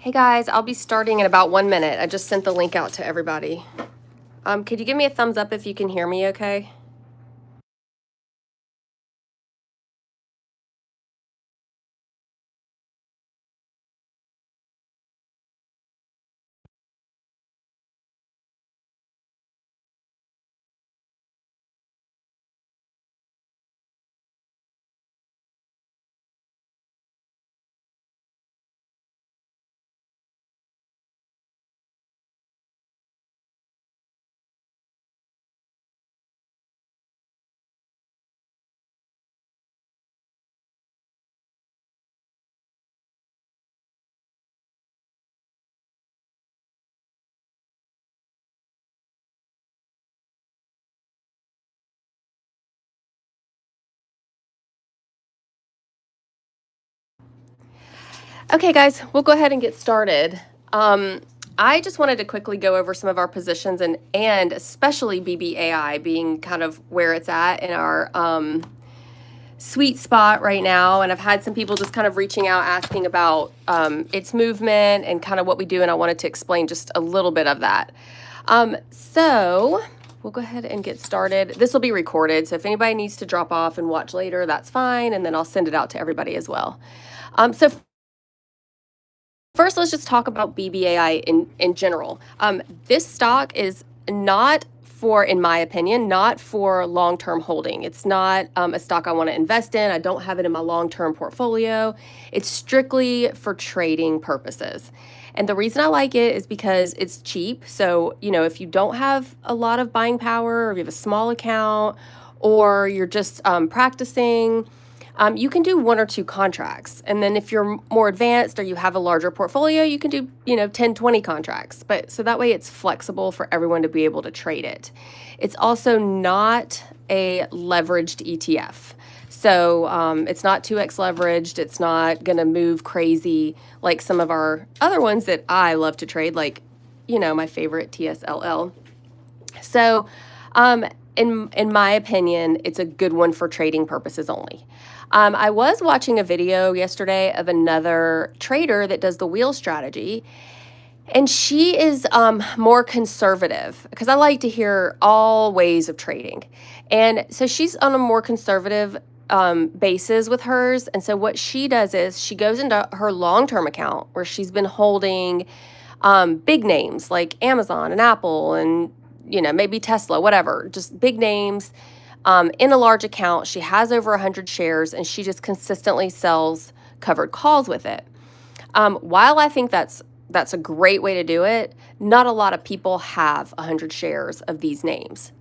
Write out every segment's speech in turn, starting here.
Hey guys, I'll be starting in about 1 minute. I just sent the link out to everybody. Could you give me a thumbs up if you can hear me okay? Okay guys, we'll go ahead and get started. I just wanted to quickly go over some of our positions and especially BBAI being kind of where it's at in our sweet spot right now. And I've had some people just kind of reaching out asking about its movement and kind of what we do, and I wanted to explain just a little bit of that. So we'll go ahead and get started. This will be recorded, so if anybody needs to drop off and watch later, that's fine, and then I'll send it out to everybody as well. So first, let's just talk about BBAI in general. This stock is not for, in my opinion, not for long-term holding. It's not a stock I want to invest in. I don't have it in my long-term portfolio. It's strictly for trading purposes. And the reason I like it is because it's cheap. So, if you don't have a lot of buying power, or if you have a small account, or you're just practicing, you can do 1 or 2 contracts. And then if you're more advanced or you have a larger portfolio, you can do, 10, 20 contracts. But so that way it's flexible for everyone to be able to trade it. It's also not a leveraged ETF. So it's not 2x leveraged. It's not going to move crazy like some of our other ones that I love to trade, like, my favorite TSLL. So in my opinion, it's a good one for trading purposes only. I was watching a video yesterday of another trader that does the wheel strategy, and she is more conservative because I like to hear all ways of trading. And so she's on a more conservative basis with hers. And so what she does is she goes into her long-term account where she's been holding big names like Amazon and Apple and maybe Tesla, whatever, just big names in a large account. She has over 100 shares and she just consistently sells covered calls with it. While I think that's a great way to do it, not a lot of people have 100 shares of these names.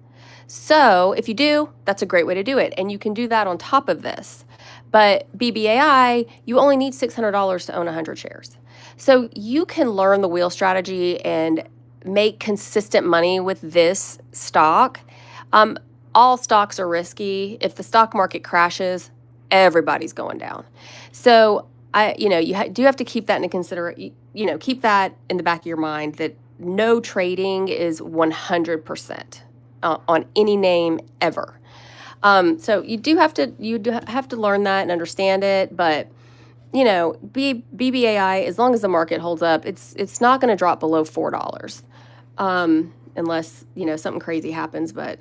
So if you do, that's a great way to do it. And you can do that on top of this. But BBAI, you only need $600 to own 100 shares. So you can learn the wheel strategy and make consistent money with this stock. All stocks are risky. If the stock market crashes, everybody's going down. So you do have to keep that keep that in the back of your mind that no trading is 100% on any name ever. So you do have to learn that and understand it, but BBAI, as long as the market holds up, it's not going to drop below $4. Unless, something crazy happens, but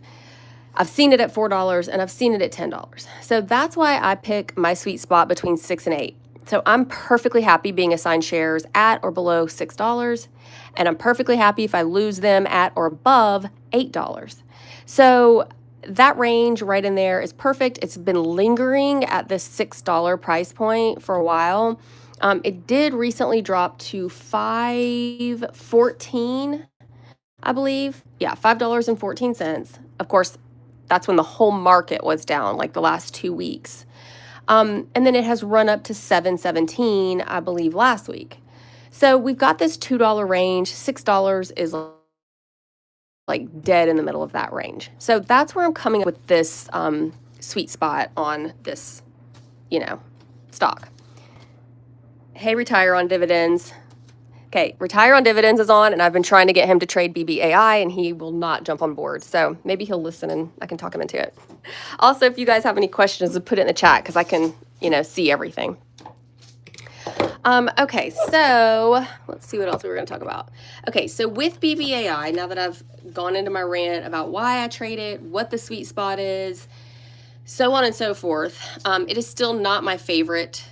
I've seen it at $4 and I've seen it at $10. So that's why I pick my sweet spot between 6 and 8. So I'm perfectly happy being assigned shares at or below $6, and I'm perfectly happy if I lose them at or above $8. So that range right in there is perfect. It's been lingering at this $6 price point for a while. It did recently drop to $5.14, I believe. Yeah, $5.14. Of course, that's when the whole market was down, like the last 2 weeks. And then it has run up to $7.17, I believe, last week. So we've got this $2 range. $6 is like dead in the middle of that range. So that's where I'm coming up with this sweet spot on this, stock. Hey, Retire on Dividends. Okay, Retire on Dividends is on, and I've been trying to get him to trade BBAI, and he will not jump on board. So maybe he'll listen, and I can talk him into it. Also, if you guys have any questions, put it in the chat because I can, see everything. Okay, so let's see what else we were going to talk about. Okay, so with BBAI, now that I've gone into my rant about why I trade it, what the sweet spot is, so on and so forth, it is still not my favorite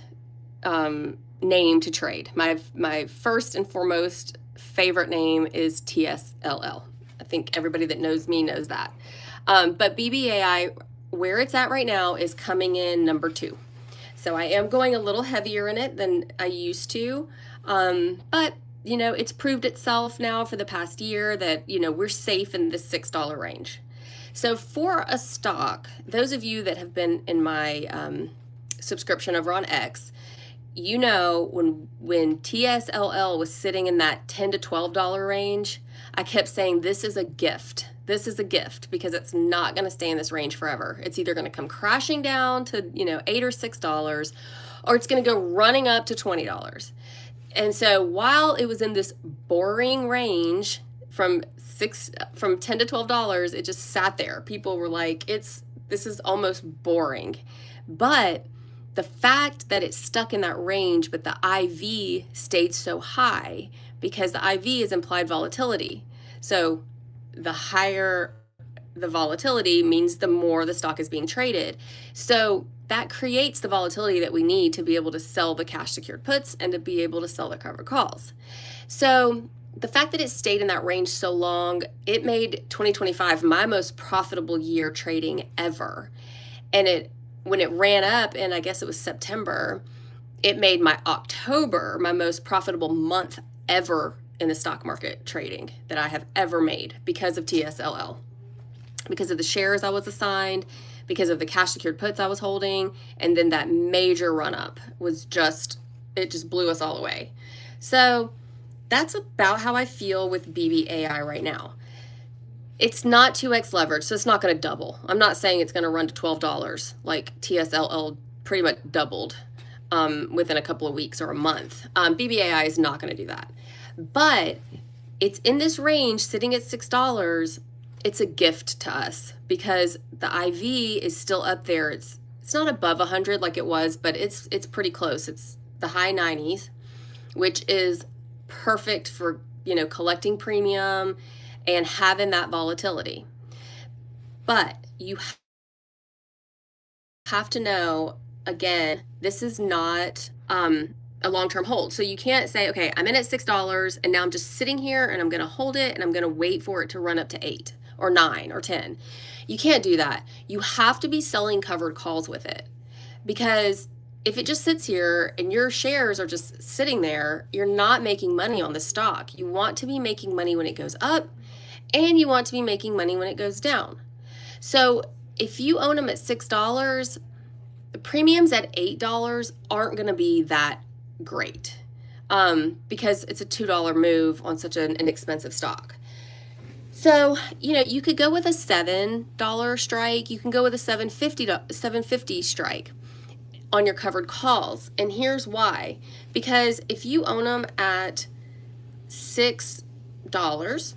name to trade. My first and foremost favorite name is TSLL. I think everybody that knows me knows that. But BBAI, where it's at right now, is coming in number 2. So I am going a little heavier in it than I used to. But, it's proved itself now for the past year that, we're safe in the $6 range. So for a stock, those of you that have been in my subscription over on X, when TSLL was sitting in that $10 to $12 range, I kept saying this is a gift. This is a gift because it's not going to stay in this range forever. It's either going to come crashing down to, $8 or $6, or it's going to go running up to $20. And so while it was in this boring range from $10 to $12, it just sat there. People were like, this is almost boring. But the fact that it's stuck in that range, but the IV stayed so high, because the IV is implied volatility. So the higher the volatility means the more the stock is being traded. So that creates the volatility that we need to be able to sell the cash secured puts and to be able to sell the covered calls. So the fact that it stayed in that range so long, it made 2025 my most profitable year trading ever. And when it ran up, and I guess it was September, it made my October my most profitable month ever in the stock market trading that I have ever made, because of TSLL, because of the shares I was assigned, because of the cash secured puts I was holding, and then that major run up it just blew us all away. So that's about how I feel with BBAI right now. It's not 2x leverage, so it's not going to double. I'm not saying it's going to run to $12 like TSLL pretty much doubled within a couple of weeks or a month. BBAI is not going to do that. But it's in this range, sitting at $6. It's a gift to us because the IV is still up there. It's not above 100 like it was, but it's pretty close. It's the high 90s, which is perfect for, collecting premium and having that volatility. But you have to know, again, this is not a long-term hold. So you can't say, okay, I'm in at $6 and now I'm just sitting here and I'm going to hold it and I'm going to wait for it to run up to 8 or 9 or 10. You can't do that. You have to be selling covered calls with it, because if it just sits here and your shares are just sitting there, you're not making money on the stock. You want to be making money when it goes up, and you want to be making money when it goes down. So if you own them at $6, the premiums at $8 aren't going to be that great, because it's a $2 move on such an inexpensive stock. So, you could go with a $7 strike. You can go with a $7.50 strike on your covered calls. And here's why. Because if you own them at $6,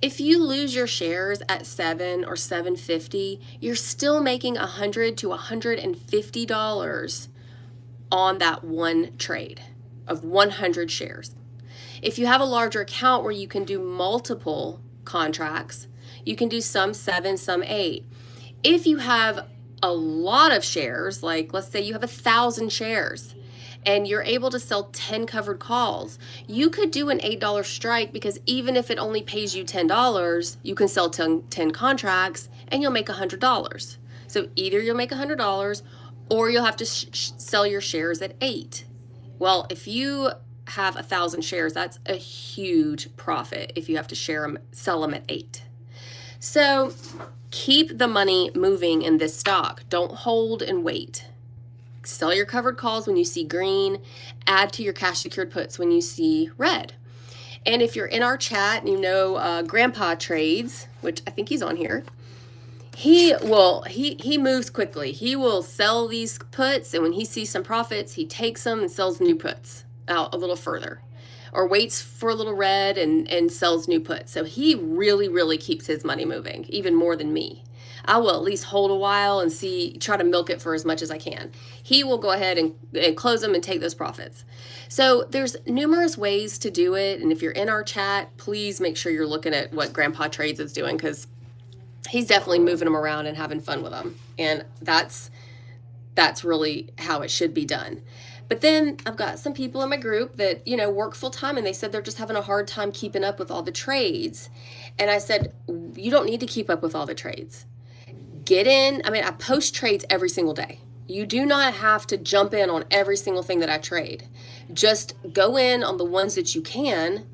if you lose your shares at $7 or $7.50, you're still making $100 to $150 on that one trade of 100 shares. If you have a larger account where you can do multiple contracts, you can do some 7, some 8. If you have a lot of shares, like let's say you have 1,000 shares and you're able to sell 10 covered calls, you could do an $8 strike, because even if it only pays you $10, you can sell 10 contracts and you'll make $100. So either you'll make $100 or you'll have to sell your shares at 8. Well, if you have 1,000 shares, that's a huge profit if you have to sell them at 8. So keep the money moving in this stock. Don't hold and wait. Sell your covered calls when you see green. Add to your cash secured puts when you see red. And if you're in our chat, Grandpa Trades, which I think he's on here, he moves quickly. He will sell these puts, and when he sees some profits, he takes them and sells new puts out a little further, or waits for a little red and sells new puts. So he really, really keeps his money moving, even more than me. I will at least hold a while and try to milk it for as much as I can. He will go ahead and close them and take those profits. So there's numerous ways to do it. And if you're in our chat, please make sure you're looking at what Grandpa Trades is doing, because he's definitely moving them around and having fun with them. And that's really how it should be done. But then I've got some people in my group that, work full time, and they said they're just having a hard time keeping up with all the trades. And I said, you don't need to keep up with all the trades. Get in. I mean, I post trades every single day. You do not have to jump in on every single thing that I trade. Just go in on the ones that you can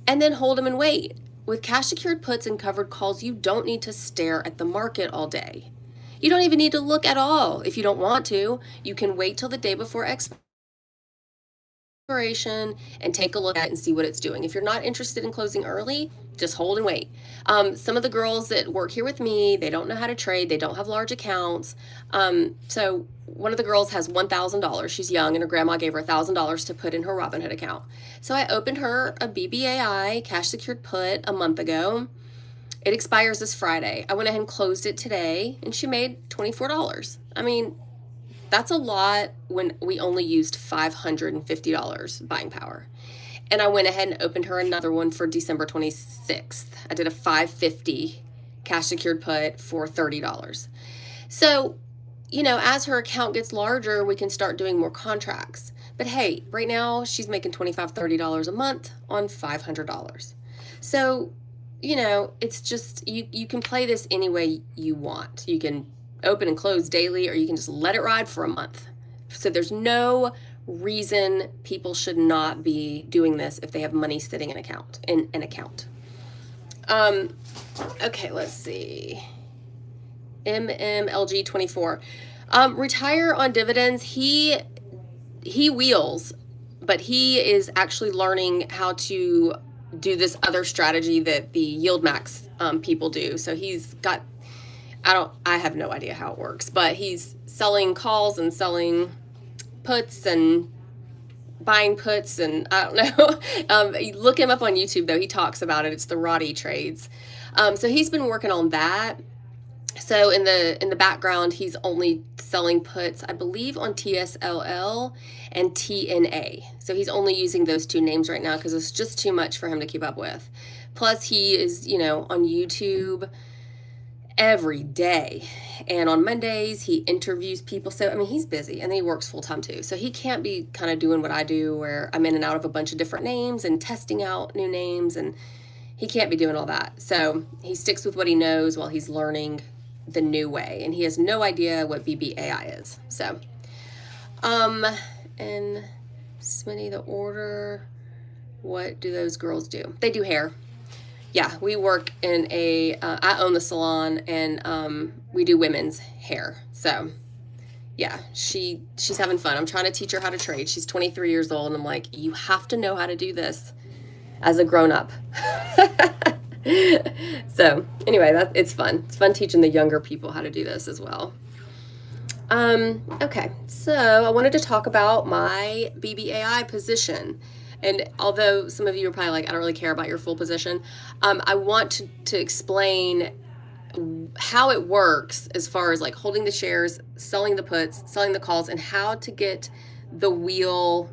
and then hold them and wait. With cash secured puts and covered calls, you don't need to stare at the market all day. You don't even need to look at all if you don't want to. You can wait till the day before expiration and take a look at it and see what it's doing. If you're not interested in closing early, just hold and wait. Some of the girls that work here with me, they don't know how to trade. They don't have large accounts. So one of the girls has $1,000. She's young, and her grandma gave her $1,000 to put in her Robinhood account. So I opened her a BBAI cash secured put a month ago. It expires this Friday. I went ahead and closed it today, and she made $24. I mean, that's a lot when we only used $550 buying power. And I went ahead and opened her another one for December 26th. I did a $550 cash secured put for $30. So, as her account gets larger, we can start doing more contracts. But hey, right now she's making $25, $30 a month on $500. So, it's just, you can play this any way you want. You can open and close daily, or you can just let it ride for a month. So there's no reason people should not be doing this if they have money sitting in an account. Okay, let's see. MMLG24. Retire on dividends. He wheels, but he is actually learning how to do this other strategy that the yield max people do. So he's got, I have no idea how it works, but he's selling calls and selling puts and buying puts, and I don't know. Look him up on YouTube though. He talks about it. It's the Roddy trades. So he's been working on that. So in the background, he's only selling puts, I believe, on TSLL and TNA. So he's only using those two names right now because it's just too much for him to keep up with. Plus he is, on YouTube every day. And on Mondays, he interviews people. So, he's busy, and then he works full time too. So he can't be kind of doing what I do, where I'm in and out of a bunch of different names and testing out new names, and he can't be doing all that. So he sticks with what he knows while he's learning the new way, and he has no idea what BBAI is. So, and Smitty, the order, what do those girls do? They do hair. Yeah, we work in I own the salon, and we do women's hair. So yeah, she's having fun. I'm trying to teach her how to trade. She's 23 years old, and I'm like, you have to know how to do this as a grown-up. So anyway, it's fun. It's fun teaching the younger people how to do this as well. Okay, so I wanted to talk about my BBAI position. And although some of you are probably like, I don't really care about your full position, I want to explain how it works as far as like holding the shares, selling the puts, selling the calls, and how to get the wheel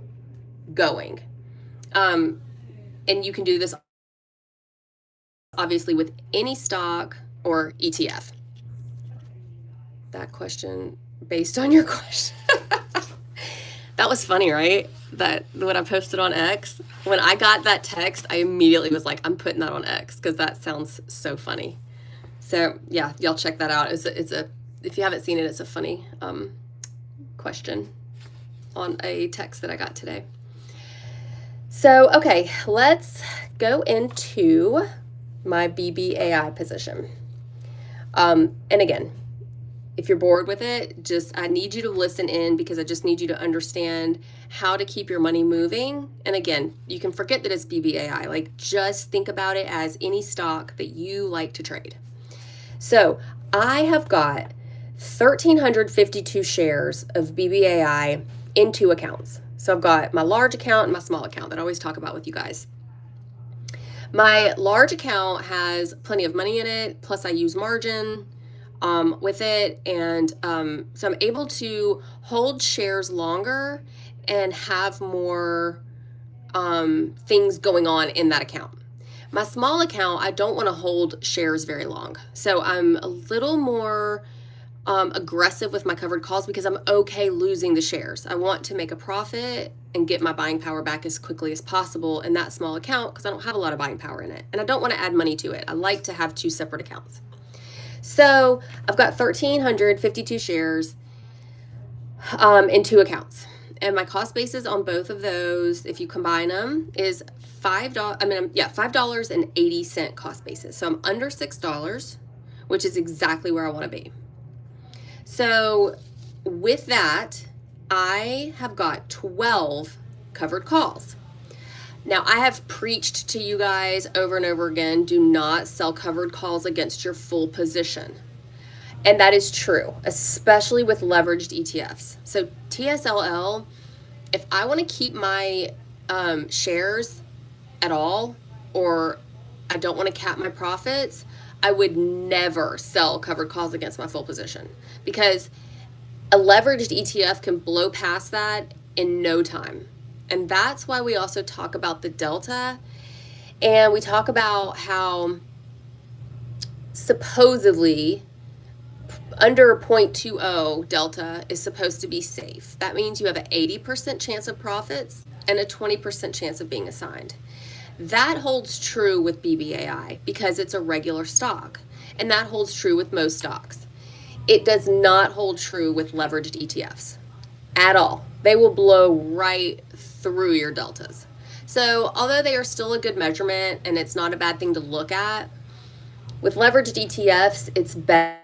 going. And you can do this obviously with any stock or ETF. That question based on your question. That was funny, right? That what I posted on X. When I got that text, I immediately was like, I'm putting that on X because that sounds so funny. So yeah, y'all check that out. It's a if you haven't seen it, it's a funny question on a text that I got today. So okay, let's go into my BBAI position. And again, if you're bored with it, I need you to listen in, because I just need you to understand how to keep your money moving. And again, you can forget that it's BBAI. Like, just think about it as any stock that you like to trade. So I have got 1,352 shares of BBAI in 2 accounts. So I've got my large account and my small account that I always talk about with you guys. My large account has plenty of money in it, plus I use margin. with it. And so I'm able to hold shares longer and have more things going on in that account. My small account, I don't want to hold shares very long. So I'm a little more aggressive with my covered calls because I'm okay losing the shares. I want to make a profit and get my buying power back as quickly as possible in that small account because I don't have a lot of buying power in it. And I don't want to add money to it. I like to have two separate accounts. So I've got 1,352 shares in two accounts. And my cost basis on both of those, if you combine them, is $5.80 cost basis. So I'm under $6, which is exactly where I want to be. So with that, I have got 12 covered calls. Now, I have preached to you guys over and over again, do not sell covered calls against your full position. And that is true, especially with leveraged ETFs. So TSLL, if I want to keep my shares at all, or I don't want to cap my profits, I would never sell covered calls against my full position because a leveraged ETF can blow past that in no time. And that's why we also talk about the delta, and we talk about how supposedly under 0.20 delta is supposed to be safe. That means you have an 80% chance of profits and a 20% chance of being assigned. That holds true with BBAI because it's a regular stock, and that holds true with most stocks. It does not hold true with leveraged ETFs at all. They will blow right through your deltas. So although they are still a good measurement and it's not a bad thing to look at, with leveraged ETFs, it's better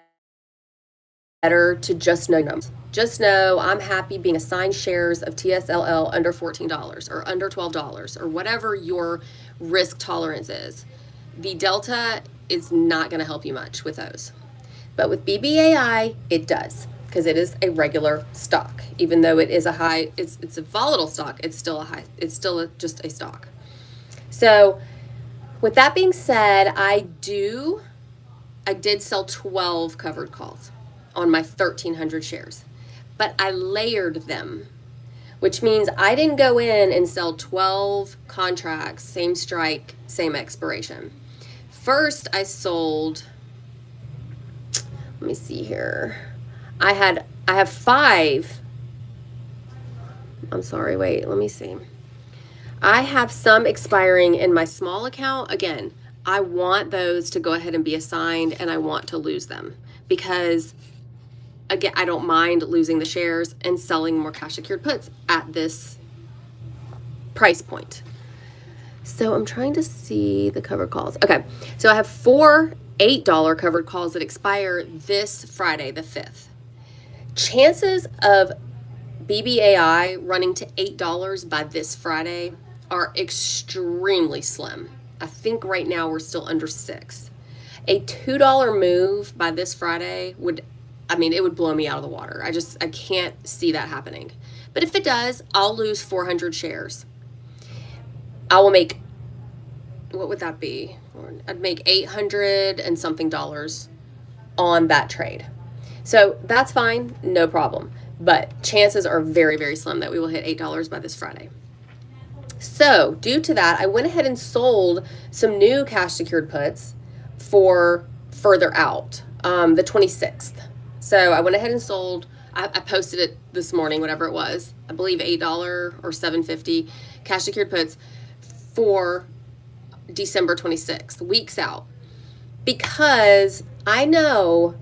to just know. Just know I'm happy being assigned shares of TSLL under $14 or under $12 or whatever your risk tolerance is. The delta is not going to help you much with those. But with BBAI, it does because it is a regular stock. Even though it is a high, it's a volatile stock, it's still just a stock. So with that being said, I did sell 12 covered calls on my 1,300 shares, but I layered them, which means I didn't go in and sell 12 contracts, same strike, same expiration. First, I sold, let me see here. I have 5. I'm sorry, wait, let me see. I have some expiring in my small account. Again, I want those to go ahead and be assigned, and I want to lose them because, again, I don't mind losing the shares and selling more cash secured puts at this price point. So I'm trying to see the covered calls. Okay, so I have 4 $8 covered calls that expire this Friday, the 5th. Chances of BBAI running to $8 by this Friday are extremely slim. I think right now we're still under 6. A $2 move by this Friday would blow me out of the water. I can't see that happening. But if it does, I'll lose 400 shares. I will make, what would that be? I'd make $800 and something dollars on that trade. So that's fine, no problem. But chances are very, very slim that we will hit $8 by this Friday. So due to that, I went ahead and sold some new cash secured puts for further out, the 26th. So I went ahead and sold, I posted it this morning, whatever it was, I believe $8 or $7.50 cash secured puts for December 26th, weeks out, because I know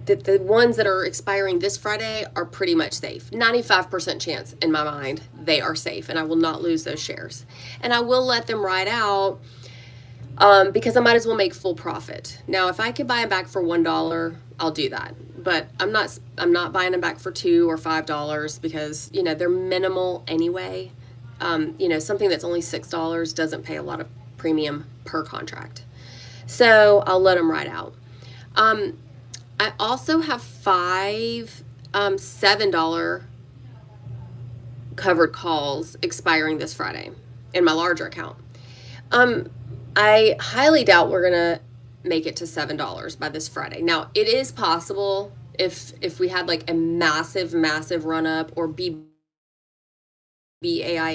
that the ones that are expiring this Friday are pretty much safe. 95% chance in my mind they are safe, and I will not lose those shares. And I will let them ride out because I might as well make full profit. Now, if I could buy them back for $1, I'll do that. But I'm not buying them back for $2 or $5 because, they're minimal anyway. Something that's only $6 doesn't pay a lot of premium per contract. So I'll let them ride out. I also have 5 $7 covered calls expiring this Friday in my larger account. I highly doubt we're gonna make it to $7 by this Friday. Now, it is possible if we had like a massive run up, or BBAI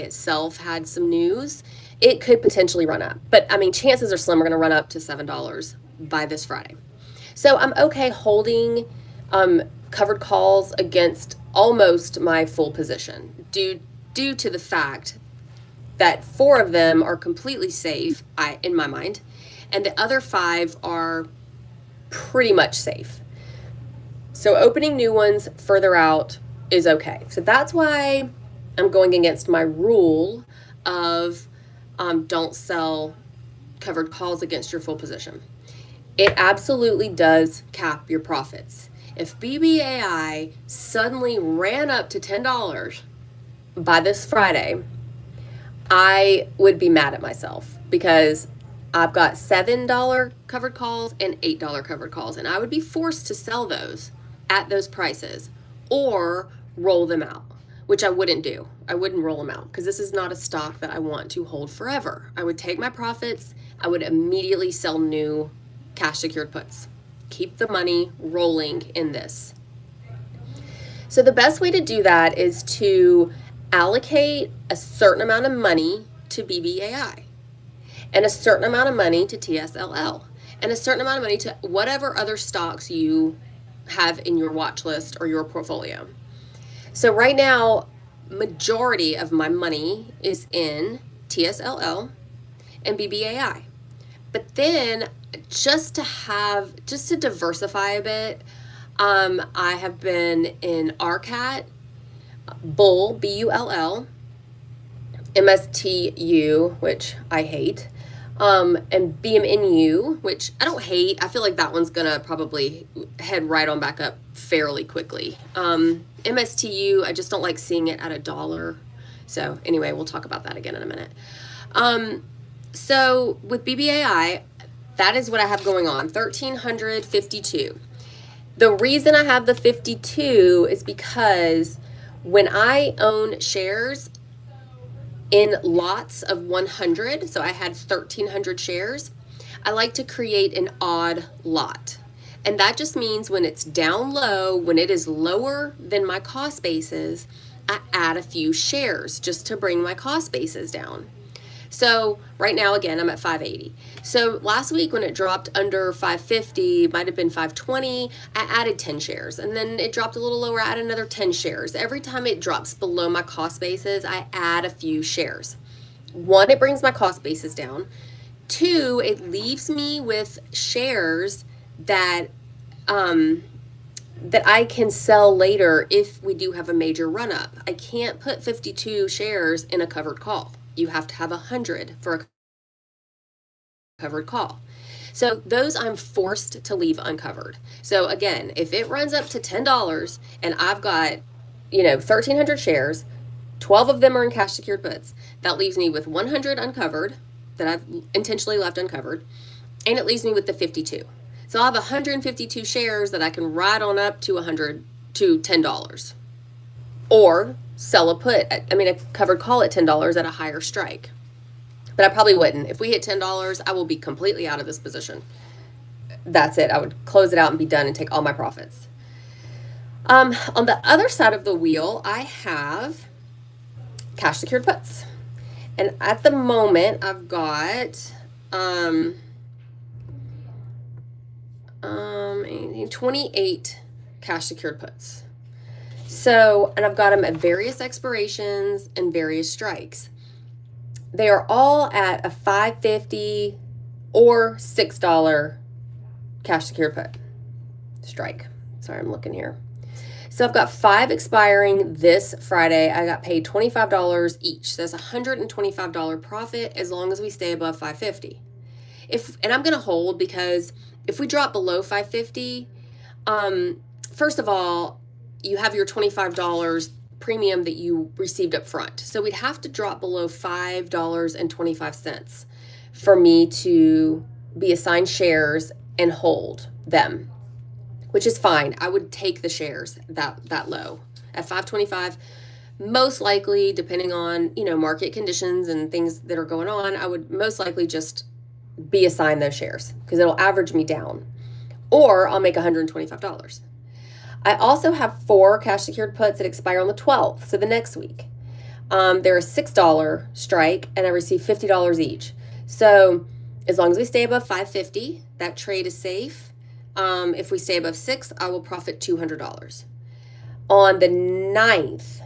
itself had some news, it could potentially run up. But I mean, chances are slim we're going to run up to $7 by this Friday. So I'm okay holding covered calls against almost my full position due to the fact that 4 of them are completely safe, in my mind, and the other 5 are pretty much safe. So opening new ones further out is okay. So that's why I'm going against my rule of don't sell covered calls against your full position. It absolutely does cap your profits. If BBAI suddenly ran up to $10 by this Friday, I would be mad at myself, because I've got $7 covered calls and $8 covered calls, and I would be forced to sell those at those prices or roll them out, which I wouldn't do. I wouldn't roll them out, because this is not a stock that I want to hold forever. I would take my profits. I would immediately sell new cash secured puts. Keep the money rolling in this. So the best way to do that is to allocate a certain amount of money to BBAI, and a certain amount of money to TSLL, and a certain amount of money to whatever other stocks you have in your watch list or your portfolio. So right now, majority of my money is in TSLL and BBAI. But then just to diversify a bit, I have been in RCAT, Bull, BULL, MSTU, which I hate, and BMNU, which I don't hate. I feel like that one's gonna probably head right on back up fairly quickly. MSTU, I just don't like seeing it at $1. So anyway, we'll talk about that again in a minute. So with BBAI, that is what I have going on, 1,352. The reason I have the 52 is because when I own shares in lots of 100, so I had 1,300 shares, I like to create an odd lot. And that just means when it's down low, when it is lower than my cost basis, I add a few shares just to bring my cost basis down. So right now, again, I'm at 580. So last week when it dropped under 550, might have been 520, I added 10 shares. And then it dropped a little lower, I added another 10 shares. Every time it drops below my cost basis, I add a few shares. 1, it brings my cost basis down. 2, it leaves me with shares that I can sell later if we do have a major run up. I can't put 52 shares in a covered call. You have to have 100 for a covered call. So those I'm forced to leave uncovered. So again, if it runs up to $10 and I've got, 1,300 shares, 12 of them are in cash secured puts, that leaves me with 100 uncovered that I've intentionally left uncovered, and it leaves me with the 52. So I'll have 152 shares that I can ride on up to $10. Or sell a a covered call at $10 at a higher strike. But I probably wouldn't. If we hit $10, I will be completely out of this position. That's it. I would close it out and be done and take all my profits. On the other side of the wheel, I have cash secured puts. And at the moment, I've got 28 cash secured puts. So, and I've got them at various expirations and various strikes. They are all at a $5.50 or $6 cash secured put strike. Sorry, I'm looking here. So I've got 5 expiring this Friday. I got paid $25 each. So that's $125 profit as long as we stay above $5.50. And I'm going to hold, because if we drop below $5.50, first of all, you have your $25 premium that you received up front. So we'd have to drop below $5.25 for me to be assigned shares and hold them, which is fine. I would take the shares that low at $5.25. Most likely, depending on, market conditions and things that are going on, I would most likely just be assigned those shares because it'll average me down, or I'll make $125. I also have 4 cash secured puts that expire on the 12th, so the next week. They're a $6 strike, and I receive $50 each. So as long as we stay above 550, that trade is safe. If we stay above 6, I will profit $200. On the 19th,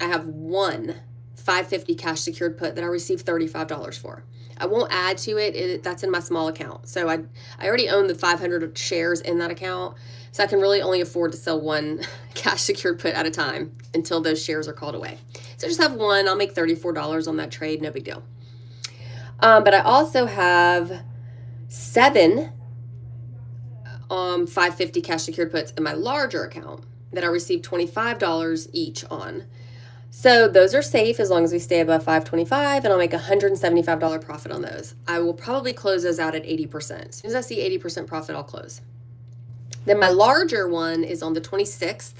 I have 1 550 cash secured put that I received $35 for. I won't add to it. That's in my small account. So I already own the 500 shares in that account. So I can really only afford to sell 1 cash secured put at a time until those shares are called away. So I just have 1. I'll make $34 on that trade. No big deal. But I also have 7 550 cash secured puts in my larger account that I received $25 each on. So those are safe as long as we stay above 525, and I'll make $175 profit on those. I will probably close those out at 80%. As soon as I see 80% profit, I'll close. Then my larger one is on the 26th.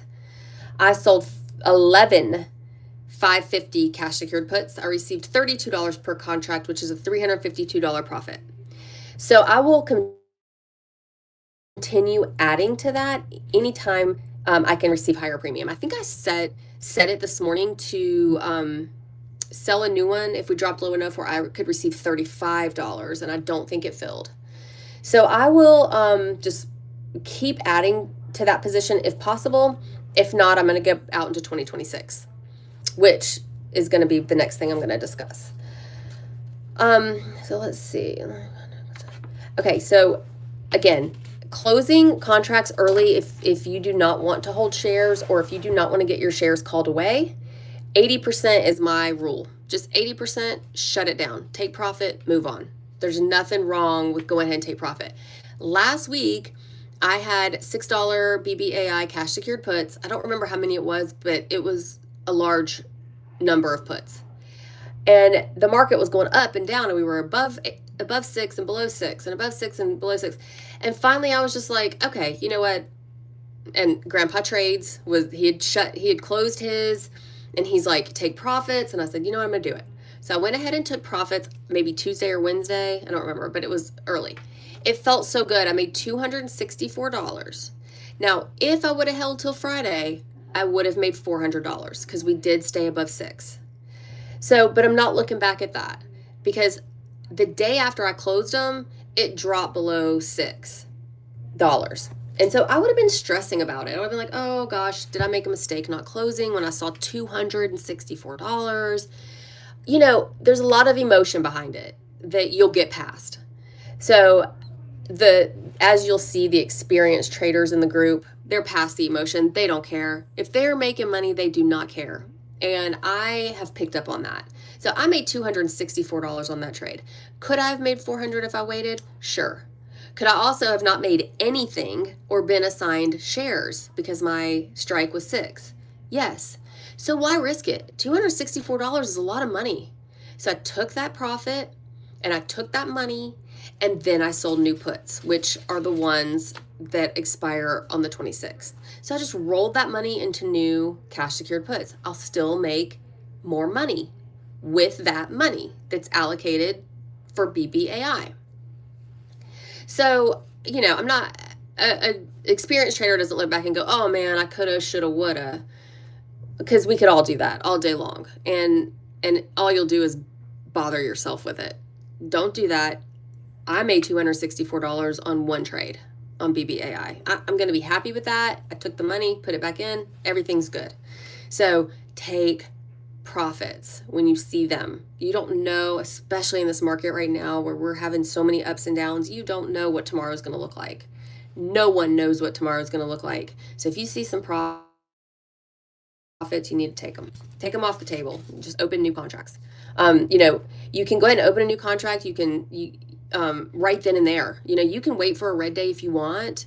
I sold 11 550 cash secured puts. I received $32 per contract, which is a $352 profit. So I will continue adding to that anytime I can receive higher premium. I think I said it this morning to sell a new one if we dropped low enough where I could receive $35, and I don't think it filled. So I will just keep adding to that position if possible. If not, I'm going to get out into 2026, which is going to be the next thing I'm going to discuss. So let's see. Okay, so again, closing contracts early if you do not want to hold shares, or if you do not want to get your shares called away, 80% is my rule. Just 80%, shut it down. Take profit, move on. There's nothing wrong with going ahead and take profit. Last week, I had $6 BBAI cash secured puts. I don't remember how many it was, but it was a large number of puts. And the market was going up and down, and we were above 6 and below 6 and above 6 and below 6. And finally I was just like, okay, you know what? And Grandpa Trades he had closed his, and he's like, take profits. And I said, you know what, I'm going to do it. So I went ahead and took profits maybe Tuesday or Wednesday. I don't remember, but it was early. It felt so good. I made $264. Now, if I would have held till Friday, I would have made $400 because we did stay above 6. So, but I'm not looking back at that, because the day after I closed them, it dropped below $6. And so I would have been stressing about it. I would have been like, oh gosh, did I make a mistake not closing when I saw $264? You know, there's a lot of emotion behind it that you'll get past. So as you'll see, the experienced traders in the group, they're past the emotion. They don't care. If they're making money, they do not care. And I have picked up on that. So I made $264 on that trade. Could I have made $400 if I waited? Sure. Could I also have not made anything or been assigned shares because my strike was 6? Yes. So why risk it? $264 is a lot of money. So I took that profit and I took that money, and then I sold new puts, which are the ones that expire on the 26th. So I just rolled that money into new cash secured puts. I'll still make more money with that money that's allocated for BBAI. So, you know, I'm not an experienced trader doesn't look back and go, oh man, I coulda, shoulda, woulda, because we could all do that all day long. And all you'll do is bother yourself with it. Don't do that. I made $264 on one trade on BBAI. I'm going to be happy with that. I took the money, put it back in, everything's good. So take profits when you see them. You don't know, especially in this market right now where we're having so many ups and downs, you don't know what tomorrow's going to look like. No one knows what tomorrow's going to look like. So if you see some profits, you need to take them. Take them off the table. Just open new contracts. You know, you can go ahead and open a new contract. You can right then and there. You know, you can wait for a red day if you want,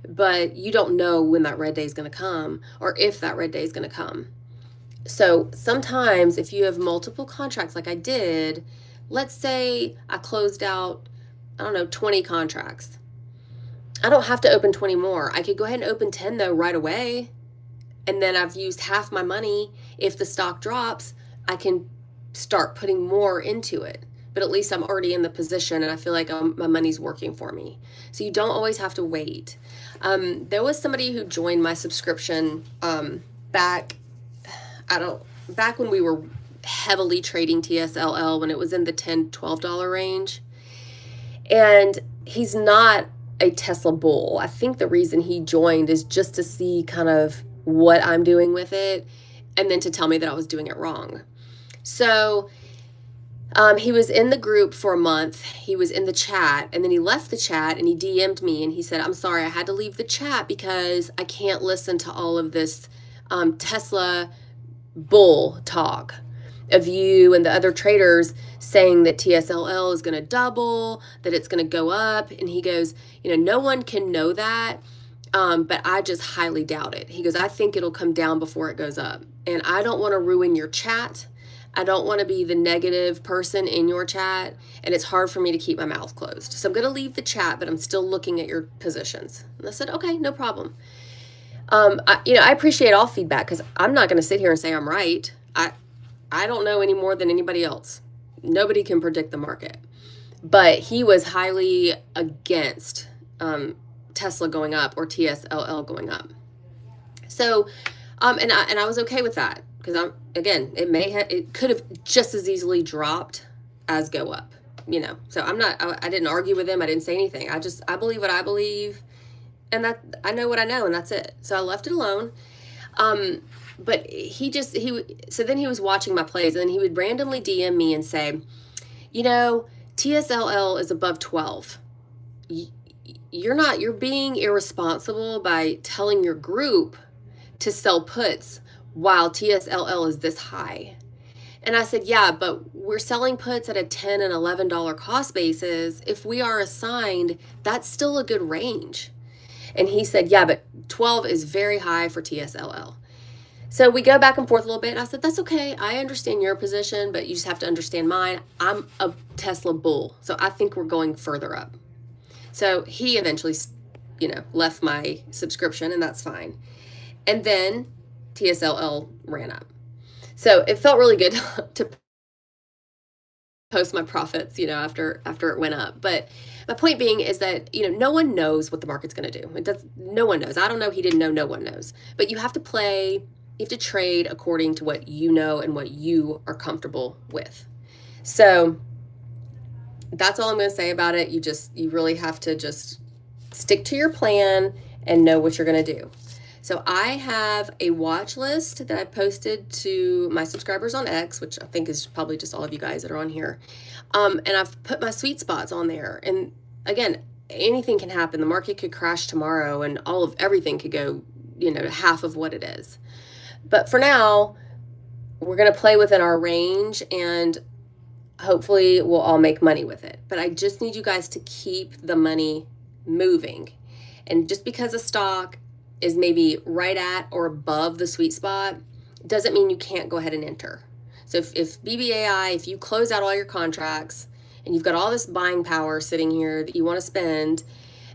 but you don't know when that red day is going to come or if that red day is going to come. So sometimes if you have multiple contracts like I did, let's say I closed out, 20 contracts. I don't have to open 20 more. I could go ahead and open 10 though right away. And then I've used half my money. If the stock drops, I can start putting more into it. but at least I'm already in the position and I feel like my money's working for me. So you don't always have to wait. There was somebody who joined my subscription back when we were heavily trading TSLL, when it was in the $10, $12 range. And he's not a Tesla bull. I think the reason he joined is just to see kind of what I'm doing with it and then to tell me that I was doing it wrong. So he was in the group for a month. He was in the chat, and then he left the chat and he DM'd me and he said, I'm sorry, I had to leave the chat because I can't listen to all of this Tesla bull talk of you and the other traders saying that TSLL is going to double, that it's going to go up. And he goes, no one can know that, but I just highly doubt it. He goes, I think it'll come down before it goes up. And I don't want to ruin your chat. I don't want to be the negative person in your chat, and it's hard for me to keep my mouth closed. So I'm going to leave the chat, but I'm still looking at your positions. And I said, okay, no problem. I appreciate all feedback because I'm not going to sit here and say I'm right. I don't know any more than anybody else. Nobody can predict the market. But he was highly against Tesla going up or TSLL going up. So, and I was okay with that because it could have just as easily dropped as go up, So I didn't argue with him. I didn't say anything. I believe what I believe, and that I know what I know, and that's it. So I left it alone. But so then he was watching my plays, and then he would randomly DM me and say, TSLL is above 12. You're being irresponsible by telling your group to sell puts while TSLL is this high. And I said, yeah, but we're selling puts at a $10 and $11 cost basis. If we are assigned, that's still a good range. And he said, yeah, but 12 is very high for TSLL. So we go back and forth a little bit. And I said, that's okay. I understand your position, but you just have to understand mine. I'm a Tesla bull. So I think we're going further up. So he eventually, left my subscription, and that's fine. And then TSLL ran up. So it felt really good to post my profits, after it went up. But my point being is that, no one knows what the market's going to do. No one knows. I don't know. He didn't know. No one knows. But you have to trade according to what you know and what you are comfortable with. So that's all I'm going to say about it. You really have to just stick to your plan and know what you're going to do. So I have a watch list that I posted to my subscribers on X, which I think is probably just all of you guys that are on here. And I've put my sweet spots on there. And again, anything can happen. The market could crash tomorrow and everything could go, half of what it is. But for now, we're going to play within our range, and hopefully we'll all make money with it. But I just need you guys to keep the money moving. And just because a stock is maybe right at or above the sweet spot doesn't mean you can't go ahead and enter. So if BBAI, if you close out all your contracts and you've got all this buying power sitting here that you want to spend,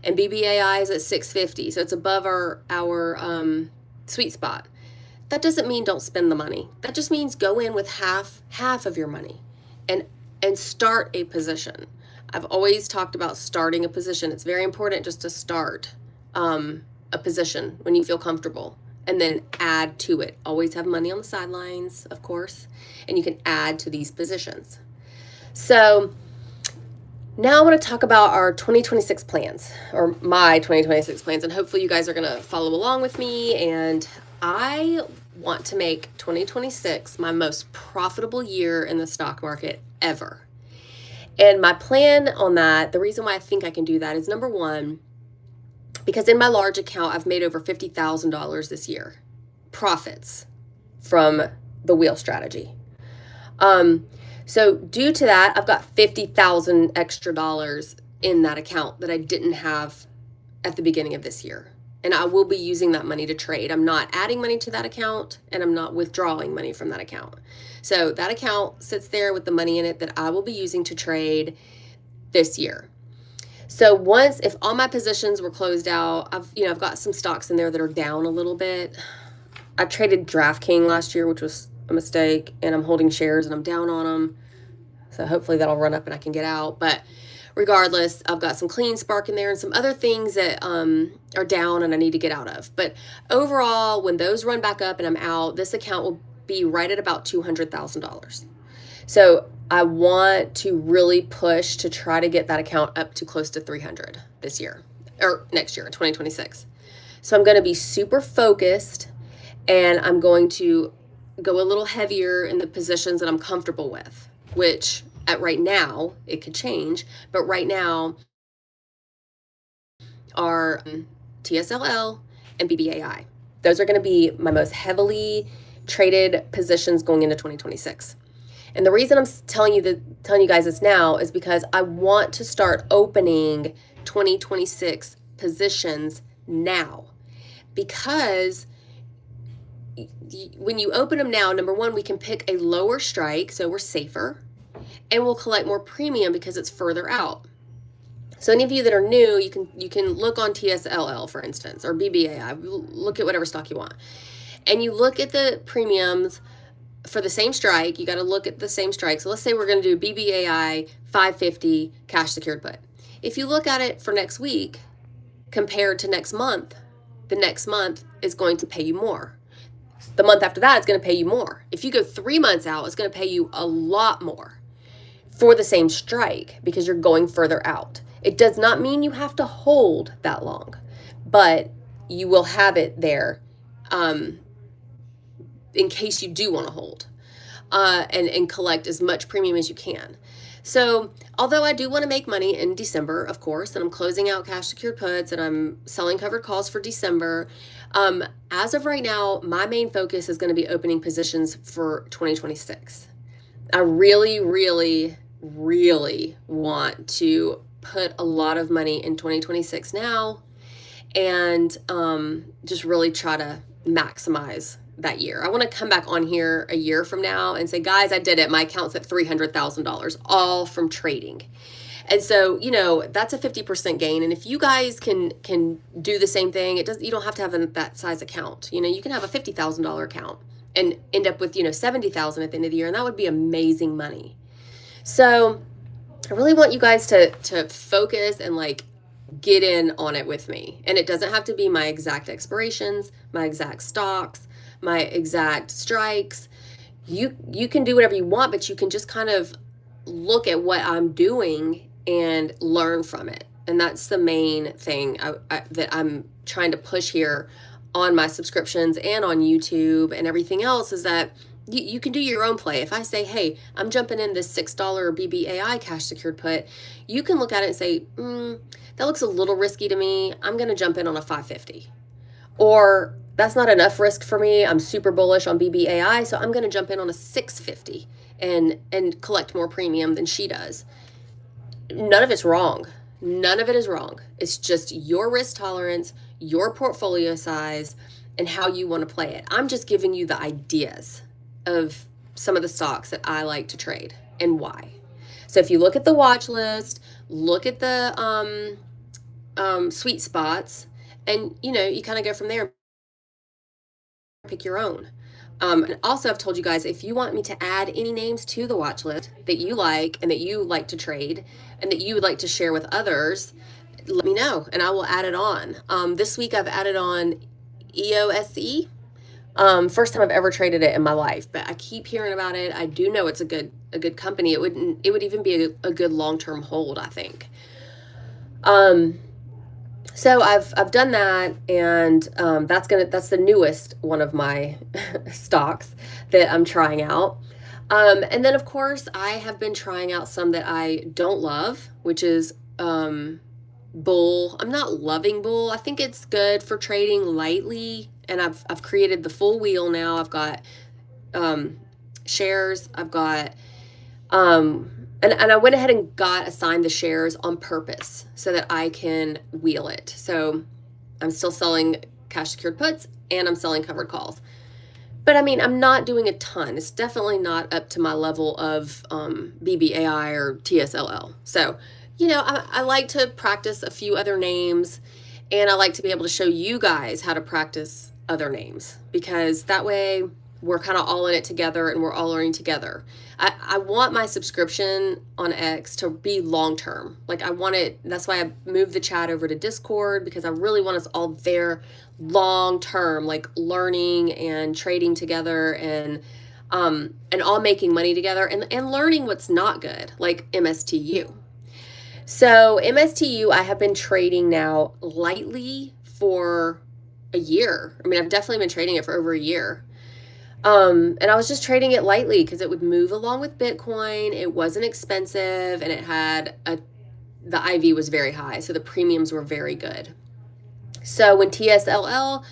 and BBAI is at 650, so it's above our sweet spot, that doesn't mean don't spend the money. That just means go in with half of your money and start a position. I've always talked about starting a position. It's very important just to start a position when you feel comfortable, and then add to it. Always have money on the sidelines, of course, and you can add to these positions. So now I want to talk about our 2026 plans, or my 2026 plans, and hopefully you guys are going to follow along with me. And I want to make 2026 my most profitable year in the stock market ever. And my plan on that, the reason why I think I can do that is, number one, because in my large account, I've made over $50,000 this year, profits from the wheel strategy. So due to that, I've got $50,000 extra dollars in that account that I didn't have at the beginning of this year. And I will be using that money to trade. I'm not adding money to that account, and I'm not withdrawing money from that account. So that account sits there with the money in it that I will be using to trade this year. So if all my positions were closed out, I've got some stocks in there that are down a little bit. I traded DraftKings last year, which was a mistake, and I'm holding shares and I'm down on them. So hopefully that'll run up and I can get out. But regardless, I've got some clean spark in there and some other things that are down and I need to get out of. But overall, when those run back up and I'm out, this account will be right at about $200,000. So I want to really push to try to get that account up to close to 300 this year or next year, 2026. So I'm going to be super focused and I'm going to go a little heavier in the positions that I'm comfortable with, which at right now, it could change, but right now are TSLL and BBAI. Those are going to be my most heavily traded positions going into 2026. And the reason I'm telling you guys this now is because I want to start opening 2026 positions now. Because when you open them now, number one, we can pick a lower strike, so we're safer, and we'll collect more premium because it's further out. So any of you that are new, you can look on TSLL, for instance, or BBAI. Look at whatever stock you want. And you look at the premiums for the same strike. You got to look at the same strike. So let's say we're going to do BBAI 550 cash secured put. If you look at it for next week compared to next month, the next month is going to pay you more. The month after that, it's going to pay you more. If you go 3 months out, it's going to pay you a lot more for the same strike because you're going further out. It does not mean you have to hold that long, but you will have it there in case you do want to hold and collect as much premium as you can. So although I do want to make money in December, of course, and I'm closing out cash secured puts and I'm selling covered calls for December, as of right now, my main focus is going to be opening positions for 2026. I really, really, really want to put a lot of money in 2026 now and just really try to maximize that year. I want to come back on here a year from now and say, guys, I did it. My account's at $300,000, all from trading. And so, that's a 50% gain. And if you guys can do the same thing, you don't have to have that size account. You can have a $50,000 account and end up with, $70,000 at the end of the year. And that would be amazing money. So I really want you guys to focus and get in on it with me. And it doesn't have to be my exact expirations, my exact stocks, my exact strikes. You can do whatever you want, but you can just kind of look at what I'm doing and learn from it. And that's the main thing that I'm trying to push here on my subscriptions and on YouTube and everything else is that you can do your own play. If I say, hey, I'm jumping in this $6 BBAI cash secured put, you can look at it and say, that looks a little risky to me. I'm going to jump in on a 550. Or that's not enough risk for me. I'm super bullish on BBAI, so I'm going to jump in on a 650 and collect more premium than she does. None of it's wrong. None of it is wrong. It's just your risk tolerance, your portfolio size, and how you want to play it. I'm just giving you the ideas of some of the stocks that I like to trade and why. So if you look at the watch list, look at the sweet spots, and you kind of go from there. Pick your own. And also, I've told you guys, if you want me to add any names to the watch list that you like and that you like to trade and that you would like to share with others, let me know and I will add it on. This week I've added on EOSE. First time I've ever traded it in my life, but I keep hearing about it. I do know it's a good company. It would even be a good long-term hold, I think. So I've done that, and that's the newest one of my stocks that I'm trying out. And then of course I have been trying out some that I don't love, which is Bull. I'm not loving Bull. I think it's good for trading lightly, and I've created the full wheel now. I've got shares. I've got and I went ahead and assigned the shares on purpose so that I can wheel it. So I'm still selling cash secured puts and I'm selling covered calls. But I'm not doing a ton. It's definitely not up to my level of BBAI or TSLL. So, I like to practice a few other names, and I like to be able to show you guys how to practice other names, because that way we're kind of all in it together and we're all learning together. I want my subscription on X to be long term. Like I want it, that's why I moved the chat over to Discord, because I really want us all there long term, like learning and trading together and all making money together and learning what's not good, like MSTU. So MSTU, I have been trading now lightly for a year. I mean, I've definitely been trading it for over a year. And I was just trading it lightly because it would move along with Bitcoin. It wasn't expensive, and it had the IV was very high, so the premiums were very good. So when TSLL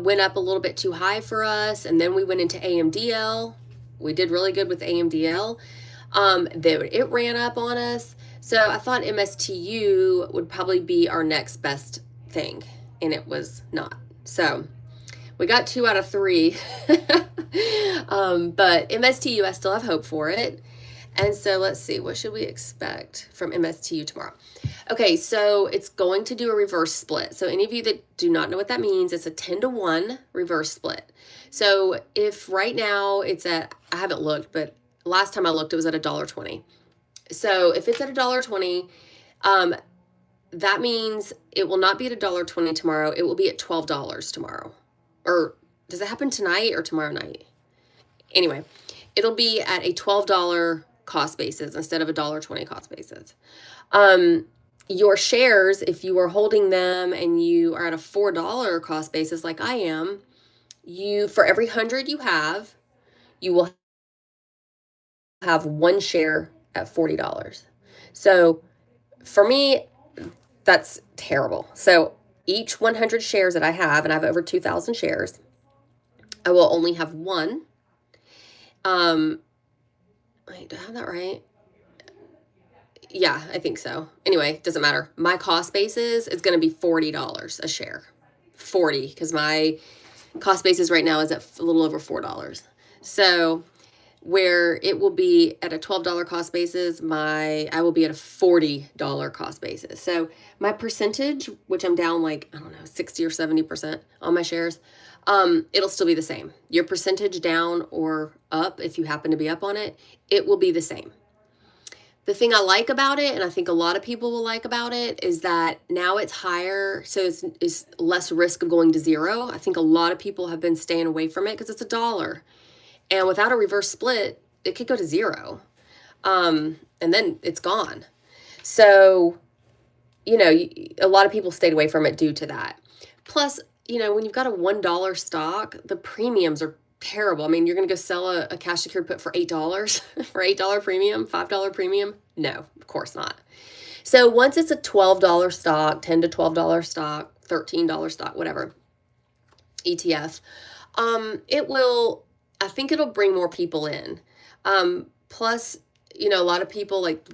went up a little bit too high for us, and then we went into AMDL, we did really good with AMDL. It ran up on us. So I thought MSTU would probably be our next best thing, and it was not. So we got 2 out of 3. But MSTU, I still have hope for it. And so let's see, what should we expect from MSTU tomorrow? Okay, so it's going to do a reverse split. So any of you that do not know what that means, it's a 10-to-1 reverse split. So if right now it's at, I haven't looked, but last time I looked, it was at $1.20. So if it's at $1.20, that means it will not be at $1.20 tomorrow. It will be at $12 tomorrow. Or does it happen tonight or tomorrow night? Anyway, it'll be at a $12 cost basis instead of $1.20 cost basis. Your shares, if you are holding them and you are at a $4 cost basis like I am, for every 100 you have, you will have 1 share at $40. So for me, that's terrible. So each 100 shares that I have, and I have over 2,000 shares, I will only have 1. Wait, do I have that right? Yeah, I think so. Anyway, doesn't matter. My cost basis is going to be $40 a share. 40, because my cost basis right now is at a little over $4. So where it will be at a $12 cost basis, I will be at a $40 cost basis. So my percentage, which I'm down like, I don't know, 60 or 70% on my shares, it'll still be the same. Your percentage down or up, if you happen to be up on it, it will be the same. The thing I like about it, and I think a lot of people will like about it, is that now it's higher, so it's less risk of going to zero. I think a lot of people have been staying away from it because it's $1. And without a reverse split, it could go to zero. And then it's gone. So, a lot of people stayed away from it due to that. Plus, when you've got a $1 stock, the premiums are terrible. I mean, you're going to go sell a cash secured put for $8 for $8 premium, $5 premium? No, of course not. So once it's a $12 stock, $10 to $12 stock, $13 stock, whatever, ETF, I think it'll bring more people in. Plus, a lot of people, like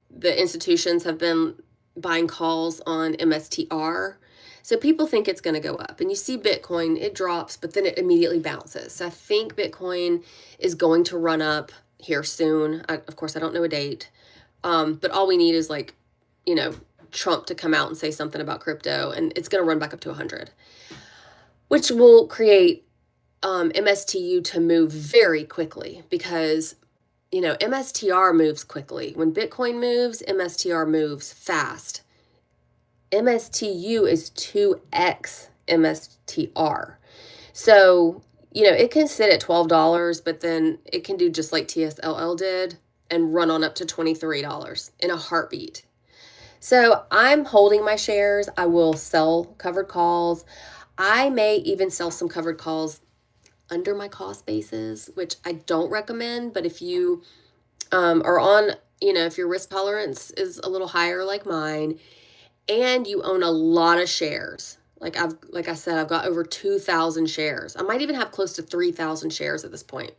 the institutions, have been buying calls on MSTR. So people think it's going to go up. And you see Bitcoin, it drops, but then it immediately bounces. So I think Bitcoin is going to run up here soon. Of course, I don't know a date. But all we need is Trump to come out and say something about crypto, and it's going to run back up to 100, which will create MSTU to move very quickly, because MSTR moves quickly. When Bitcoin moves, MSTR moves fast. MSTU is 2x MSTR. So, it can sit at $12, but then it can do just like TSLL did and run on up to $23 in a heartbeat. So I'm holding my shares. I will sell covered calls. I may even sell some covered calls under my cost basis, which I don't recommend. But if you are on, if your risk tolerance is a little higher like mine, and you own a lot of shares, like I said, I've got over 2,000 shares. I might even have close to 3,000 shares at this point.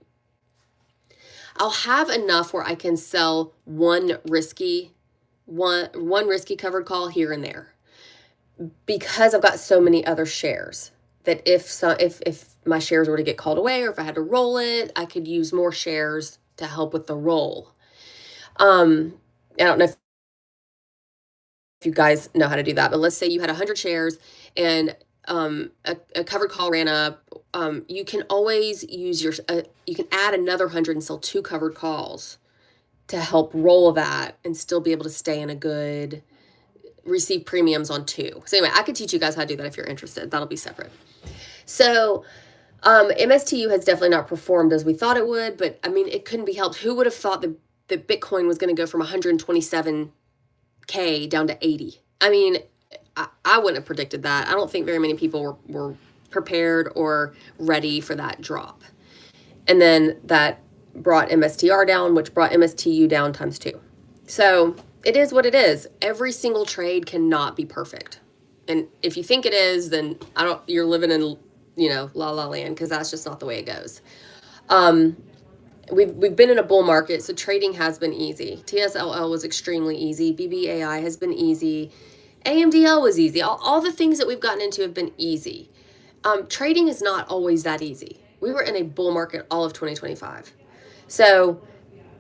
I'll have enough where I can sell one risky covered call here and there, because I've got so many other shares that if my shares were to get called away, or if I had to roll it, I could use more shares to help with the roll. I don't know if you guys know how to do that, but let's say you had 100 shares and a covered call ran up, you can always use you can add another 100 and sell 2 covered calls to help roll that and still be able to stay in a good, receive premiums on 2. So anyway, I could teach you guys how to do that if you're interested. That'll be separate. So MSTU has definitely not performed as we thought it would, but I mean, it couldn't be helped. Who would have thought that Bitcoin was going to go from 127K down to 80? I mean, I wouldn't have predicted that. I don't think very many people were prepared or ready for that drop. And then that brought MSTR down, which brought MSTU down times 2. So it is what it is. Every single trade cannot be perfect. And if you think it is, then you're living in, la la land, because that's just not the way it goes. We've been in a bull market, so trading has been easy. TSLL was extremely easy. BBAI has been easy. AMDL was easy. All the things that we've gotten into have been easy. Trading is not always that easy. We were in a bull market all of 2025. So,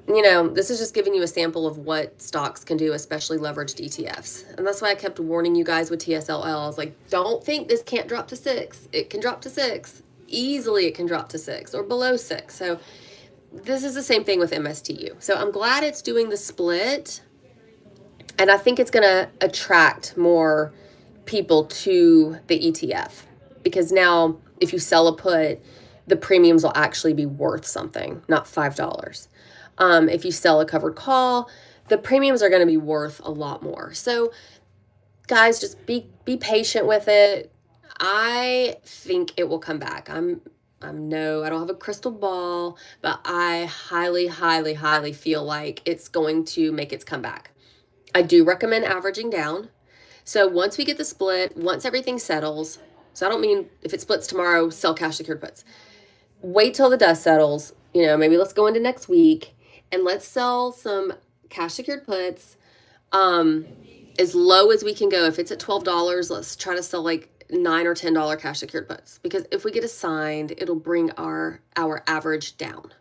this is just giving you a sample of what stocks can do, especially leveraged ETFs. And that's why I kept warning you guys with TSLL. I was like, don't think this can't drop to 6. It can drop to 6. Easily it can drop to 6 or below 6. So this is the same thing with MSTU. So I'm glad it's doing the split. And I think it's going to attract more people to the ETF. Because now if you sell a put, the premiums will actually be worth something, not $5. If you sell a covered call, the premiums are going to be worth a lot more. So guys, just be patient with it. I think it will come back. I don't have a crystal ball, but I highly, highly, highly feel like it's going to make its comeback. I do recommend averaging down. So once we get the split, once everything settles, so I don't mean if it splits tomorrow, sell cash secured puts. Wait till the dust settles. Maybe let's go into next week and let's sell some cash secured puts as low as we can go. If it's at $12, let's try to sell like $9 or $10 cash secured puts, because if we get assigned, it'll bring our average down.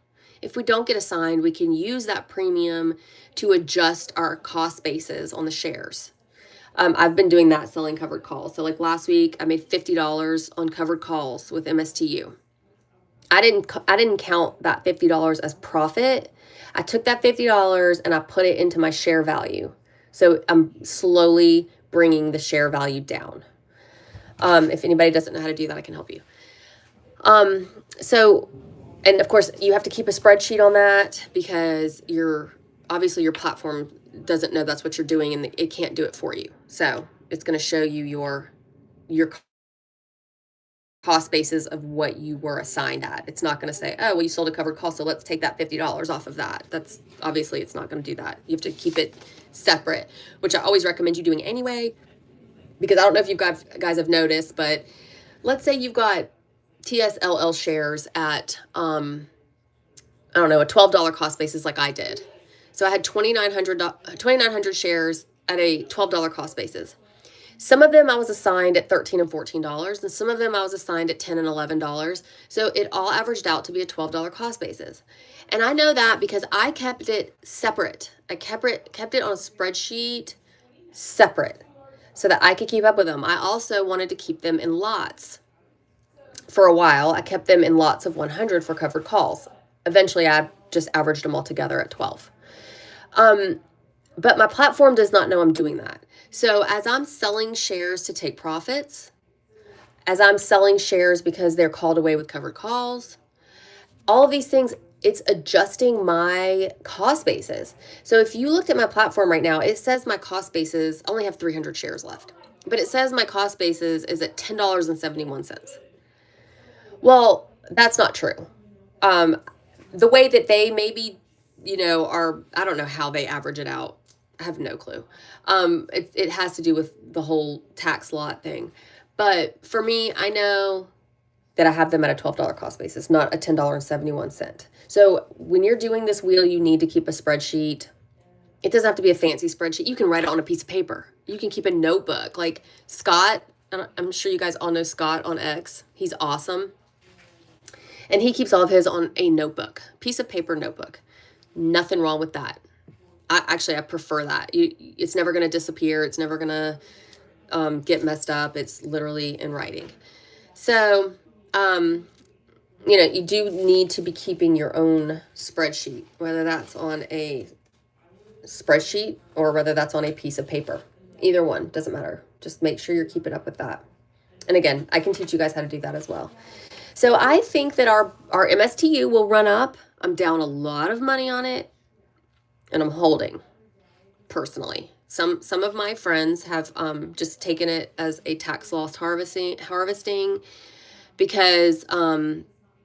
If we don't get assigned, we can use that premium to adjust our cost bases on the shares. I've been doing that, selling covered calls. So like last week, I made $50 on covered calls with MSTU. I didn't count that $50 as profit. I took that $50 and I put it into my share value. So I'm slowly bringing the share value down. If anybody doesn't know how to do that, I can help you. And of course, you have to keep a spreadsheet on that, because obviously your platform doesn't know that's what you're doing, and it can't do it for you. So it's going to show you your cost basis of what you were assigned at. It's not going to say, oh, well, you sold a covered call, so let's take that $50 off of that. That's obviously, it's not going to do that. You have to keep it separate, which I always recommend you doing anyway, because I don't know if you guys have noticed, but let's say you've got TSLL shares at, a $12 cost basis like I did. So I had 2,900 shares at a $12 cost basis. Some of them I was assigned at $13 and $14, and some of them I was assigned at $10 and $11. So it all averaged out to be a $12 cost basis. And I know that because I kept it separate. I kept it on a spreadsheet separate so that I could keep up with them. I also wanted to keep them in lots. For a while, I kept them in lots of 100 for covered calls. Eventually, I just averaged them all together at 12. But my platform does not know I'm doing that. So as I'm selling shares to take profits, as I'm selling shares because they're called away with covered calls, all of these things, it's adjusting my cost basis. So if you looked at my platform right now, it says my cost basis, I only have 300 shares left, but it says my cost basis is at $10.71. Well, that's not true. The way that they maybe, are, I don't know how they average it out. I have no clue. It has to do with the whole tax lot thing. But for me, I know that I have them at a $12 cost basis, not a $10.71. So when you're doing this wheel, you need to keep a spreadsheet. It doesn't have to be a fancy spreadsheet. You can write it on a piece of paper. You can keep a notebook. Like Scott, I'm sure you guys all know Scott on X. He's awesome. And he keeps all of his on a notebook, piece of paper notebook. Nothing wrong with that. I prefer that. It's never going to disappear. It's never going to, get messed up. It's literally in writing. So, you do need to be keeping your own spreadsheet, whether that's on a spreadsheet or whether that's on a piece of paper. Either one, doesn't matter. Just make sure you're keeping up with that. And again, I can teach you guys how to do that as well. So I think that our MSTU will run up. I'm down a lot of money on it, and I'm holding personally. Some of my friends have just taken it as a tax loss harvesting because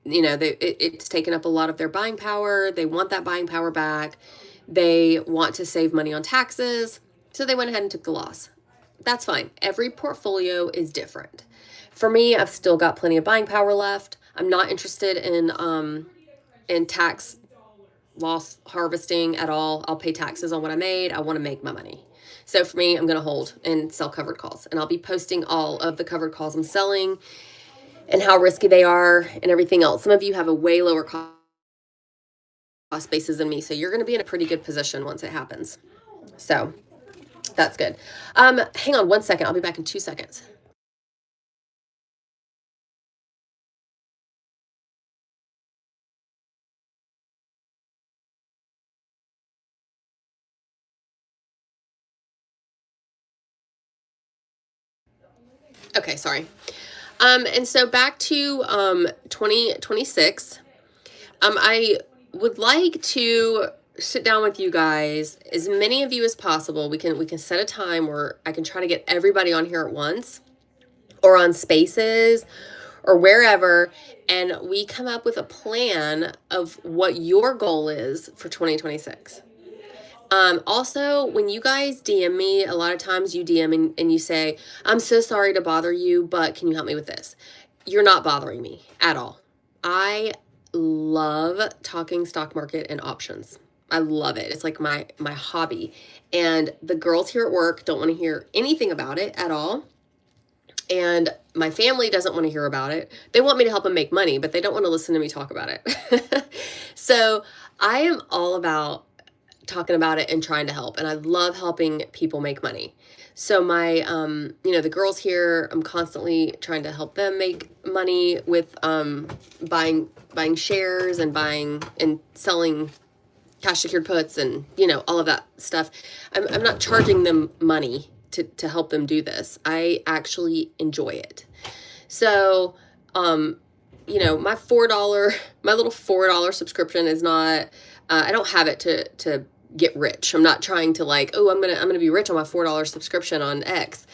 it's taken up a lot of their buying power. They want that buying power back. They want to save money on taxes, so they went ahead and took the loss. That's fine. Every portfolio is different. For me, I've still got plenty of buying power left. I'm not interested in tax loss harvesting at all. I'll pay taxes on what I made. I want to make my money. So for me, I'm going to hold and sell covered calls, and I'll be posting all of the covered calls I'm selling and how risky they are and everything else. Some of you have a way lower cost basis than me, so you're going to be in a pretty good position once it happens. So that's good. Hang on one second. I'll be back in 2 seconds. Okay, sorry. And so back to 2026. I would like to sit down with you guys, as many of you as possible. We can set a time where I can try to get everybody on here at once or on Spaces or wherever, and we come up with a plan of what your goal is for 2026. Also, when you guys DM me, a lot of times you DM and you say, I'm so sorry to bother you, but can you help me with this? You're not bothering me at all. I love talking stock market and options. I love it. It's like my hobby. And the girls here at work don't want to hear anything about it at all. And my family doesn't want to hear about it. They want me to help them make money, but they don't want to listen to me talk about it. So I am all about talking about it and trying to help. And I love helping people make money. So my, the girls here, I'm constantly trying to help them make money with buying shares and buying and selling cash secured puts and, all of that stuff. I'm not charging them money to help them do this. I actually enjoy it. So, my my little $4 subscription is not, I don't have it to get rich. I'm not trying to I'm gonna be rich on my $4 subscription on X.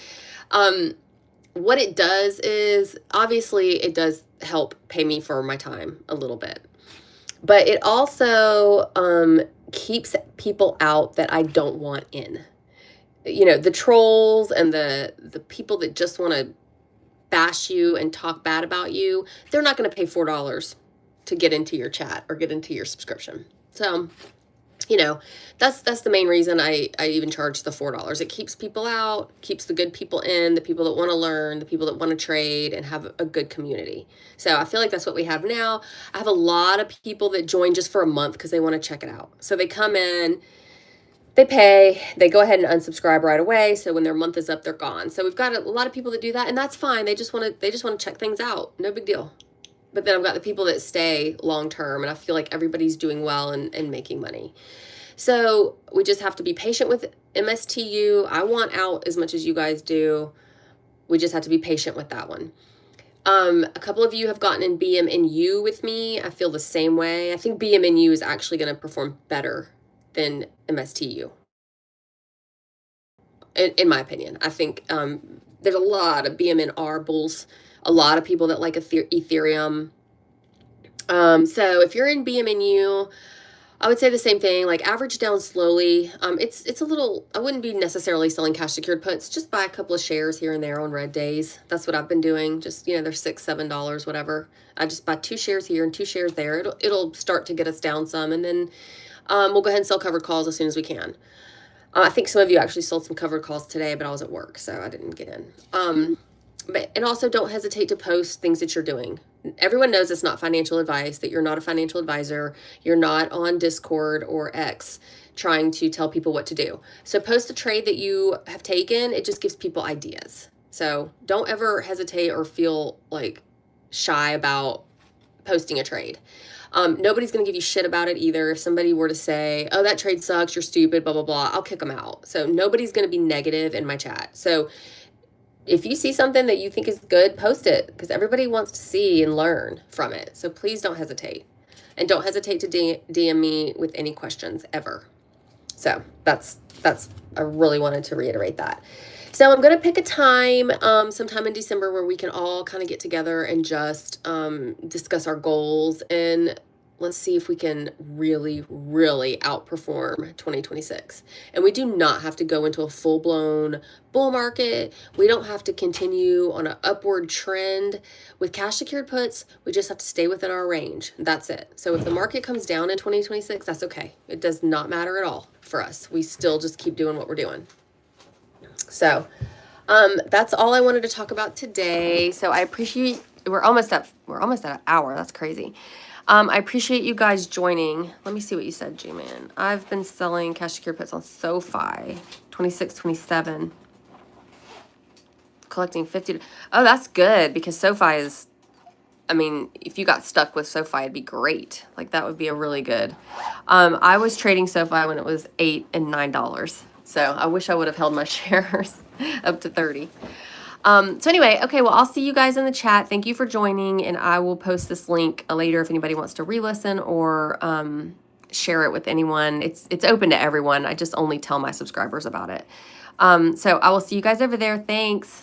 What it does is, obviously it does help pay me for my time a little bit, but it also keeps people out that I don't want in. The trolls and the people that just want to bash you and talk bad about you, they're not going to pay $4 to get into your chat or get into your subscription. So, that's the main reason I even charge the $4. It keeps people out, keeps the good people in, the people that want to learn, the people that want to trade and have a good community. So I feel like that's what we have now. I have a lot of people that join just for a month because they want to check it out. So they come in, they pay, they go ahead and unsubscribe right away. So when their month is up, they're gone. So we've got a lot of people that do that, and that's fine. They just want to check things out. No big deal. But then I've got the people that stay long term, and I feel like everybody's doing well and making money. So we just have to be patient with MSTU. I want out as much as you guys do. We just have to be patient with that one. A couple of you have gotten in BMNU with me. I feel the same way. I think BMNU is actually going to perform better than MSTU. In my opinion, I think there's a lot of BMNR bulls, a lot of people that like Ethereum. So if you're in BMNU, I would say the same thing, average down slowly. It's a little, I wouldn't be necessarily selling cash secured puts, just buy a couple of shares here and there on red days. That's what I've been doing. Just, they're $6, $7, whatever. I just buy 2 shares here and 2 shares there. It'll start to get us down some, and then we'll go ahead and sell covered calls as soon as we can. I think some of you actually sold some covered calls today, but I was at work, so I didn't get in. And also don't hesitate to post things that you're doing. Everyone knows it's not financial advice, that you're not a financial advisor. You're not on Discord or X trying to tell people what to do. So post a trade that you have taken. It just gives people ideas. So don't ever hesitate or feel like shy about posting a trade. Nobody's going to give you shit about it either. If somebody were to say, oh, that trade sucks, you're stupid, blah, blah, blah, I'll kick them out. So nobody's going to be negative in my chat. So if you see something that you think is good, post it, because everybody wants to see and learn from it. So please don't hesitate. And don't hesitate to DM me with any questions ever. So that's I really wanted to reiterate that. So I'm going to pick a time sometime in December where we can all kind of get together and just discuss our goals, and let's see if we can really, really outperform 2026. And we do not have to go into a full-blown bull market. We don't have to continue on an upward trend. With cash secured puts, we just have to stay within our range. That's it. So if the market comes down in 2026, that's okay. It does not matter at all for us. We still just keep doing what we're doing. So that's all I wanted to talk about today. So I appreciate, we're almost at an hour. That's crazy. I appreciate you guys joining. Let me see what you said, G-Man. I've been selling cash secure puts on SoFi, 26, 27. Collecting 50. Oh, that's good, because SoFi is, I mean, if you got stuck with SoFi, it'd be great. Like, that would be a really good. I was trading SoFi when it was $8 and $9. So I wish I would have held my shares up to 30. So anyway, okay, well, I'll see you guys in the chat. Thank you for joining, and I will post this link later if anybody wants to re-listen or share it with anyone. It's open to everyone. I just only tell my subscribers about it. So I will see you guys over there. Thanks.